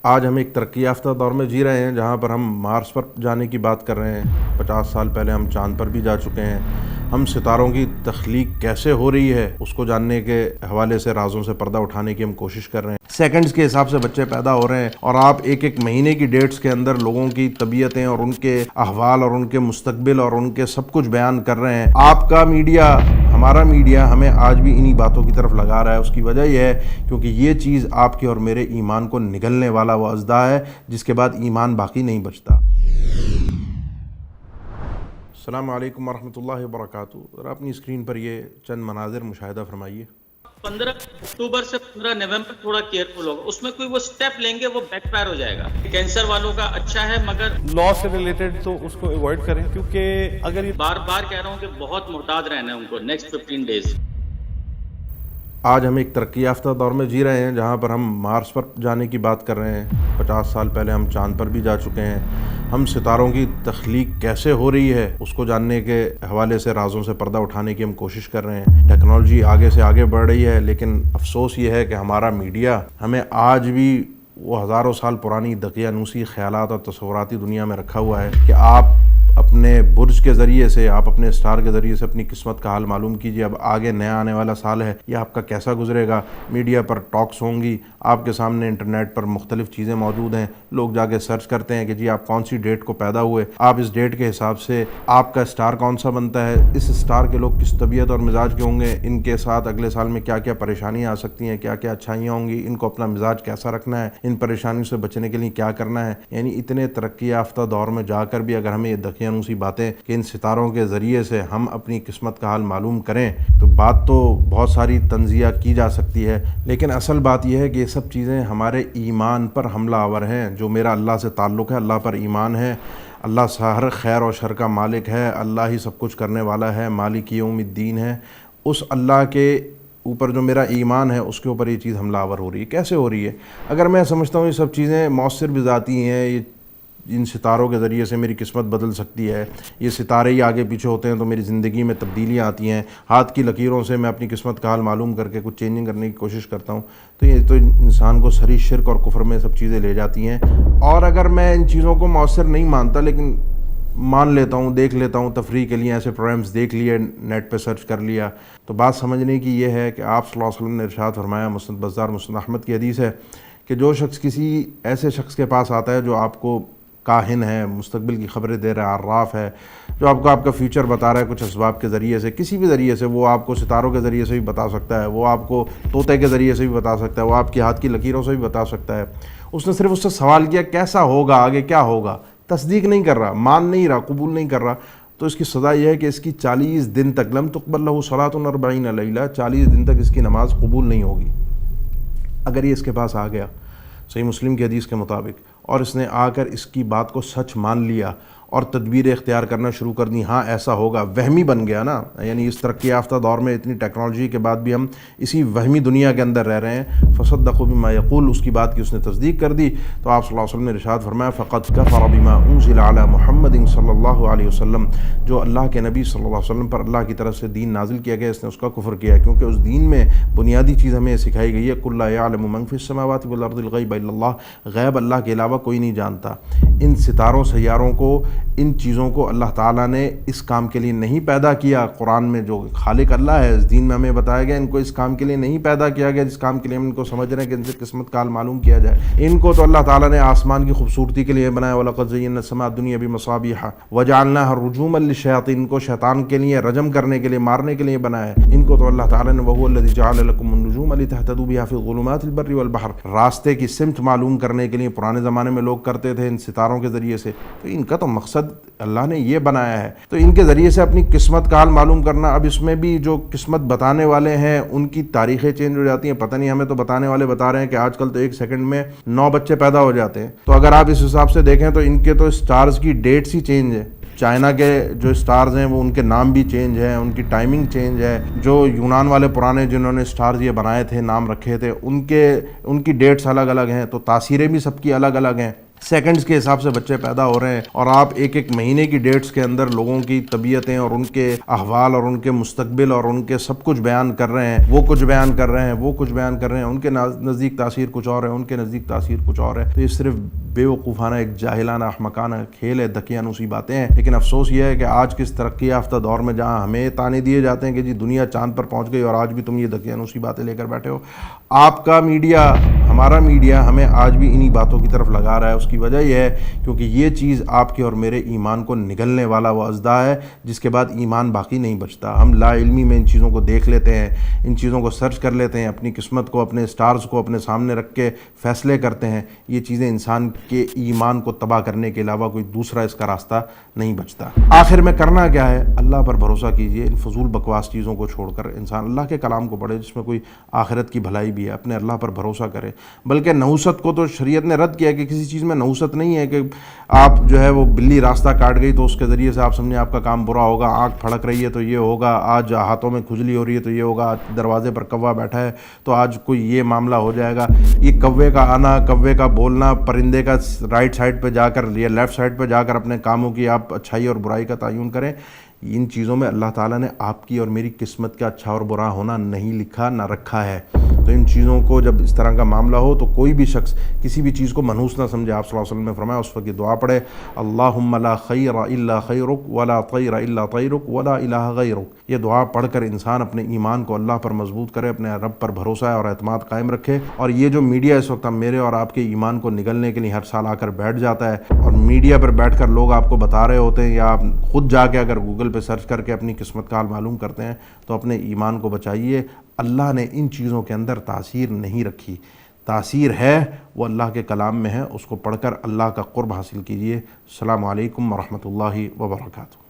آج ہم ایک ترقی یافتہ دور میں جی رہے ہیں جہاں پر ہم مارس پر جانے کی بات کر رہے ہیں۔ 50 سال پہلے ہم چاند پر بھی جا چکے ہیں۔ ہم ستاروں کی تخلیق کیسے ہو رہی ہے اس کو جاننے کے حوالے سے رازوں سے پردہ اٹھانے کی ہم کوشش کر رہے ہیں۔ سیکنڈز کے حساب سے بچے پیدا ہو رہے ہیں اور آپ ایک ایک مہینے کی ڈیٹس کے اندر لوگوں کی طبیعتیں اور ان کے احوال اور ان کے مستقبل اور ان کے سب کچھ بیان کر رہے ہیں۔ آپ کا میڈیا، ہمارا میڈیا ہمیں آج بھی انہی باتوں کی طرف لگا رہا ہے۔ اس کی وجہ یہ ہے کیونکہ یہ چیز آپ کے اور میرے ایمان کو نگلنے والا وہ اژدھا ہے جس کے بعد ایمان باقی نہیں بچتا۔ السلام علیکم ورحمۃ اللہ وبرکاتہ۔ ذرا اپنی اسکرین پر یہ چند مناظر مشاہدہ فرمائیے۔ 15 اکتوبر سے 15 نومبر تھوڑا کیئرفل ہوگا، اس میں کوئی وہ سٹیپ لیں گے وہ بیک فائر ہو جائے گا۔ کینسر والوں کا اچھا ہے مگر لا سے ریلیٹڈ تو اس کو ایوائڈ کریں، کیونکہ اگر یہ بار بار کہہ رہا ہوں کہ بہت محتاط رہنا ہے ان کو نیکسٹ 15 ڈیز۔ آج ہم ایک ترقی یافتہ دور میں جی رہے ہیں جہاں پر ہم مارس پر جانے کی بات کر رہے ہیں۔ 50 سال پہلے ہم چاند پر بھی جا چکے ہیں۔ ہم ستاروں کی تخلیق کیسے ہو رہی ہے اس کو جاننے کے حوالے سے رازوں سے پردہ اٹھانے کی ہم کوشش کر رہے ہیں۔ ٹیکنالوجی آگے سے آگے بڑھ رہی ہے، لیکن افسوس یہ ہے کہ ہمارا میڈیا ہمیں آج بھی وہ ہزاروں سال پرانی دقیانوسی خیالات اور تصوراتی دنیا میں رکھا ہوا ہے کہ آپ اپنے برج کے ذریعے سے، آپ اپنے سٹار کے ذریعے سے اپنی قسمت کا حال معلوم کیجیے۔ اب آگے نیا آنے والا سال ہے، یہ آپ کا کیسا گزرے گا؟ میڈیا پر ٹاکس ہوں گی، آپ کے سامنے انٹرنیٹ پر مختلف چیزیں موجود ہیں، لوگ جا کے سرچ کرتے ہیں کہ جی آپ کون سی ڈیٹ کو پیدا ہوئے، آپ اس ڈیٹ کے حساب سے آپ کا سٹار کون سا بنتا ہے، اس سٹار کے لوگ کس طبیعت اور مزاج کے ہوں گے، ان کے ساتھ اگلے سال میں کیا کیا پریشانیاں آ سکتی ہیں، کیا کیا اچھائیاں ہوں گی، ان کو اپنا مزاج کیسا رکھنا ہے، ان پریشانیوں سے بچنے کے لیے کیا کرنا ہے۔ یعنی اتنے ترقی یافتہ دور میں جا کر بھی اگر ہمیں یہ دقیانوسی باتیں کہ ان ستاروں کے ذریعے سے ہم اپنی قسمت کا حال معلوم کریں، تو بات تو بہت ساری تنزیہ کی جا سکتی ہے، لیکن اصل بات یہ ہے کہ یہ سب چیزیں ہمارے ایمان پر حملہ آور ہیں۔ جو میرا اللہ سے تعلق ہے، اللہ پر ایمان ہے، اللہ ہر خیر و شر کا مالک ہے، اللہ ہی سب کچھ کرنے والا ہے، مالک یوم الدین ہے، اس اللہ کے اوپر جو میرا ایمان ہے اس کے اوپر یہ چیز حملہ آور ہو رہی ہے۔ کیسے ہو رہی ہے؟ اگر میں سمجھتا ہوں یہ سب چیزیں مؤثر بھی ذاتی ہیں، یہ ان ستاروں کے ذریعے سے میری قسمت بدل سکتی ہے، یہ ستارے ہی آگے پیچھے ہوتے ہیں تو میری زندگی میں تبدیلیاں آتی ہیں، ہاتھ کی لکیروں سے میں اپنی قسمت کا حال معلوم کر کے کچھ چینجنگ کرنے کی کوشش کرتا ہوں، تو یہ تو انسان کو صریح شرک اور کفر میں سب چیزیں لے جاتی ہیں۔ اور اگر میں ان چیزوں کو مؤثر نہیں مانتا لیکن مان لیتا ہوں، دیکھ لیتا ہوں، تفریح کے لیے ایسے پروگرامز دیکھ لیے، نیٹ پہ سرچ کر لیا، تو بات سمجھنے کی یہ ہے کہ آپ صلی اللہ علیہ وسلم نے ارشاد فرمایا، مسند بزار مسند احمد کی حدیث ہے کہ جو شخص کسی ایسے شخص کے پاس آتا ہے جو آپ کو کاہن ہے، مستقبل کی خبریں دے رہا ہے، عراف ہے، جو آپ کو آپ کا فیوچر بتا رہا ہے کچھ اسباب کے ذریعے سے، کسی بھی ذریعے سے، وہ آپ کو ستاروں کے ذریعے سے بھی بتا سکتا ہے، وہ آپ کو طوطے کے ذریعے سے بھی بتا سکتا ہے، وہ آپ کی ہاتھ کی لکیروں سے بھی بتا سکتا ہے، اس نے صرف اس سے سوال کیا کیسا ہوگا، آگے کیا ہوگا، تصدیق نہیں کر رہا، مان نہیں رہا، قبول نہیں کر رہا، تو اس کی سزا یہ ہے کہ اس کی 40 دن تک لم تقبل لہ صلاۃ 40 لیلہ، 40 دن تک اس کی نماز قبول نہیں ہوگی۔ اگر یہ اس کے پاس آ گیا صحیح مسلم کی حدیث کے مطابق اور اس نے آ کر اس کی بات کو سچ مان لیا اور تدبیر اختیار کرنا شروع کر دی، ہاں ایسا ہوگا، وہمی بن گیا نا، یعنی اس ترقی یافتہ دور میں اتنی ٹیکنالوجی کے بعد بھی ہم اسی وہمی دنیا کے اندر رہ رہے ہیں، فصدق بما یقول، اس کی بات کی اس نے تصدیق کر دی، تو آپ صلی اللہ علیہ وسلم نے ارشاد فرمایا فقد کفر بما انزل علی محمد صلی اللہ علیہ وسلم، جو اللہ کے نبی صلی اللہ علیہ وسلم پر اللہ کی طرف سے دین نازل کیا گیا اس نے اس کا کفر کیا ہے، کیونکہ اس دین میں بنیادی چیز ہمیں سکھائی گئی ہے قل لا یعلم من فی السماوات والارض الغیب الا اللہ، غیب اللہ کے علاوہ کوئی نہیں جانتا۔ ان ستاروں سیاروں کو، ان چیزوں کو اللہ تعالیٰ نے اس کام کے لیے نہیں پیدا کیا، قرآن میں جو خالق اللہ ہے اس دین میں ہمیں بتایا گیا ان کو اس کام کے لیے نہیں پیدا کیا گیا جس کام کے لیے ہم ان کو سمجھ رہے ہیں کہ ان سے قسمت کا حال معلوم کیا جائے۔ ان کو تو اللہ تعالیٰ نے آسمان کی خوبصورتی کے لیے بنایا، وَلَقَدْ زَيَّنَّا السَّمَاءَ الدُّنْيَا بِمَصَابِيحَ وَجَعَلْنَاهَا رُجُومًا لِلشَّيَاطِينِ، ان کو شیطان کے لیے رجم کرنے کے لیے، مارنے کے لیے بنایا ہے۔ ان کو تو اللہ تعالیٰ نے وَهُوَ الَّذِي جَعَلَ لَكُمُ النُّجُومَ لِتَهْتَدُوا بِهَا فِي ظُلُمَاتِ الْبَرِّ وَالْبَحْرِ، راستے کی سمت معلوم کرنے کے لیے پرانے زمانے میں لوگ کرتے تھے ان ستاروں کے ذریعے سے، تو ان کا تو مقصد اللہ نے یہ بنایا ہے، تو ان کے ذریعے سے اپنی قسمت کا حال معلوم کرنا۔ اب اس میں بھی جو قسمت بتانے والے ہیں ان کی تاریخیں چینج ہو جاتی ہیں، پتہ نہیں، ہمیں تو بتانے والے بتا رہے ہیں کہ آج کل تو 1 سیکنڈ میں 9 بچے پیدا ہو جاتے ہیں، تو اگر آپ اس حساب سے دیکھیں تو ان کے تو سٹارز کی ڈیٹس ہی چینج ہے، چائنا کے جو سٹارز ہیں وہ ان کے نام بھی چینج ہیں، ان کی ٹائمنگ چینج ہے، جو یونان والے پرانے جنہوں نے سٹارز یہ بنائے تھے، نام رکھے تھے، ان کی ڈیٹس الگ الگ ہیں، تو تاثیریں بھی سب کی الگ الگ ہیں۔ سیکنڈز کے حساب سے بچے پیدا ہو رہے ہیں، اور آپ ایک ایک مہینے کی ڈیٹس کے اندر لوگوں کی طبیعتیں اور ان کے احوال اور ان کے مستقبل اور ان کے سب کچھ بیان کر رہے ہیں، وہ کچھ بیان کر رہے ہیں، وہ کچھ بیان کر رہے ہیں، ان کے نزدیک تاثیر کچھ اور ہے، ان کے نزدیک تاثیر کچھ اور ہے۔ تو یہ صرف بے وقوفانہ ایک جاہلانہ احمقانہ کھیل ہے، دقیانوسی باتیں ہیں۔ لیکن افسوس یہ ہے کہ آج کے اس ترقی یافتہ دور میں جہاں ہمیں تانے دیے جاتے ہیں کہ جی دنیا چاند پر پہنچ گئی اور آج بھی تم یہ دقیانوسی باتیں لے کر بیٹھے ہو، آپ کا میڈیا، ہمارا میڈیا ہمیں آج بھی انہی باتوں کی طرف لگا رہا ہے۔ اس کی وجہ یہ ہے کیونکہ یہ چیز آپ کے اور میرے ایمان کو نگلنے والا وہ اژدھا ہے جس کے بعد ایمان باقی نہیں بچتا۔ ہم لا علمی میں ان چیزوں کو دیکھ لیتے ہیں، ان چیزوں کو سرچ کر لیتے ہیں، اپنی قسمت کو، اپنے سٹارز کو اپنے سامنے رکھ کے فیصلے کرتے ہیں۔ یہ چیزیں انسان کے ایمان کو تباہ کرنے کے علاوہ کوئی دوسرا اس کا راستہ نہیں بچتا۔ آخر میں کرنا کیا ہے؟ اللہ پر بھروسہ کیجئے، ان فضول بکواس چیزوں کو چھوڑ کر انسان اللہ کے کلام کو پڑھے جس میں کوئی آخرت کی بھلائی بھی ہے، اپنے اللہ پر بھروسہ کرے۔ بلکہ نحوست کو تو شریعت نے رد کیا کہ کسی چیز میں نحوست نہیں ہے کہ آپ جو ہے وہ بلی راستہ کاٹ گئی تو اس کے ذریعے سے آپ سمجھیں آپ کا کام برا ہوگا، آنکھ پھڑک رہی ہے تو یہ ہوگا، آج ہاتھوں میں کھجلی ہو رہی ہے تو یہ ہوگا، آج دروازے پر کوا بیٹھا ہے تو آج کوئی یہ معاملہ ہو جائے گا۔ یہ کوے کا آنا، کوے کا بولنا، پرندے کا رائٹ سائڈ پہ جا کر یا لیفٹ سائڈ پہ جا کر اپنے کاموں کی آپ اچھائی اور برائی کا تعین کریں، ان چیزوں میں اللہ تعالیٰ نے آپ کی اور میری قسمت کا اچھا اور برا ہونا نہیں لکھا نہ رکھا ہے۔ تو ان چیزوں کو جب اس طرح کا معاملہ ہو تو کوئی بھی شخص کسی بھی چیز کو منحوس نہ سمجھے۔ آپ صلی اللہ علیہ وسلم نے فرمایا اس وقت یہ دعا پڑھے، اللہم لا خیر الا خیرک ولا طیر الا طیرک ولا الہ غیرک۔ یہ دعا پڑھ کر انسان اپنے ایمان کو اللہ پر مضبوط کرے، اپنے رب پر بھروسہ اور اعتماد قائم رکھے۔ اور یہ جو میڈیا اس وقت میرے اور آپ کے ایمان کو نگلنے کے لیے ہر سال آ کر بیٹھ جاتا ہے، اور میڈیا پر بیٹھ کر لوگ آپ کو بتا رہے ہوتے ہیں، یا آپ خود جا کے اگر گوگل پہ سرچ کر کے اپنی قسمت کا حال معلوم کرتے ہیں، تو اپنے ایمان کو بچائیے۔ اللہ نے ان چیزوں کے اندر تاثیر نہیں رکھی، تاثیر ہے وہ اللہ کے کلام میں ہے، اس کو پڑھ کر اللہ کا قرب حاصل کیجیے۔ السلام علیکم ورحمۃ اللہ وبرکاتہ۔